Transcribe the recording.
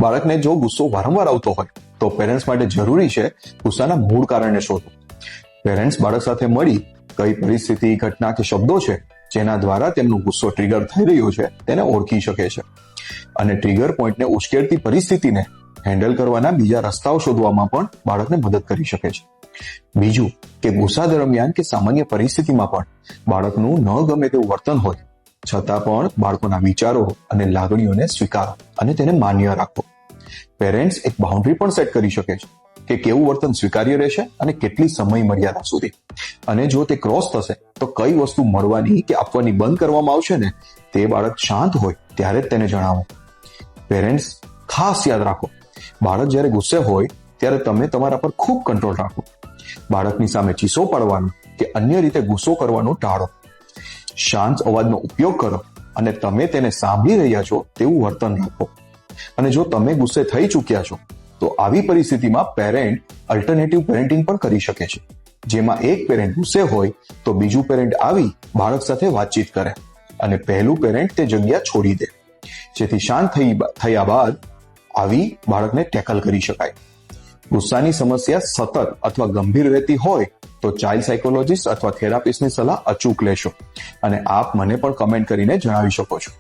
બાળકને જો ગુસ્સો વારંવાર આવતો હોય તો પેરેન્ટ્સ માટે જરૂરી છે ગુસ્સાના મૂળ કારણને શોધવું. પેરેન્ટ્સ બાળક સાથે મળી કઈ પરિસ્થિતિ, ઘટના કે શબ્દો છે જેના દ્વારા તેમનો ગુસ્સો ટ્રિગર થઈ રહ્યો છે તેને ઓળખી શકે છે અને ટ્રિગર પોઈન્ટને ઉશ્કેરતી પરિસ્થિતિને હેન્ડલ કરવાના બીજા રસ્તાઓ શોધવામાં પણ બાળકને મદદ કરી શકે છે. બીજું કે ગુસ્સા દરમિયાન કે સામાન્ય પરિસ્થિતિમાં પણ બાળકનું ન ગમે તેવું વર્તન હોય છતાં પણ બાળકોના વિચારો અને લાગણીઓને સ્વીકારો અને તેને માન્ય રાખો. પેરેન્ટ્સ એક બાઉન્ડ્રી પણ સેટ કરી શકે છે કે કેવું વર્તન સ્વીકાર્ય રહેશે અને કેટલી સમય મર્યાદા સુધી, અને જો તે ક્રોસ થશે તો કઈ વસ્તુ મળવાની કે આપવાની બંધ કરવામાં આવશે ને તે બાળક શાંત હોય ત્યારે જ તેને જણાવો. પેરેન્ટ્સ ખાસ યાદ રાખો, બાળક જ્યારે ગુસ્સે હોય ત્યારે તમે તમારા પર ખૂબ કંટ્રોલ રાખો. બાળકની સામે ચીસો પાડવાનું કે અન્ય રીતે ગુસ્સો કરવાનું ટાળો. શાંત અવાજનો ઉપયોગ કરો અને તમે તેને સાંભળી રહ્યા છો તેવું વર્તન રાખો. અને જો તમે ગુસ્સે થઈ ચૂક્યા છો તો આવી પરિસ્થિતિમાં પેરેન્ટ અલ્ટરનેટિવ પેરેન્ટિંગ પણ કરી શકે છે, જેમાં એક પેરેન્ટ ગુસ્સે હોય તો બીજું પેરેન્ટ આવી બાળક સાથે વાતચીત કરે અને પહેલું પેરેન્ટ તે જગ્યા છોડી દે, જેથી શાંત થયા બાદ આવી બાળકને ટેકલ કરી શકાય. ગુસ્સાની સમસ્યા સતત અથવા ગંભીર રહેતી હોય તો ચાઇલ્ડ સાયકોલોજીસ્ટ અથવા થેરાપિસ્ટની સલાહ અચૂક લેશો અને આપ મને પણ કમેન્ટ કરીને જણાવી શકો છો.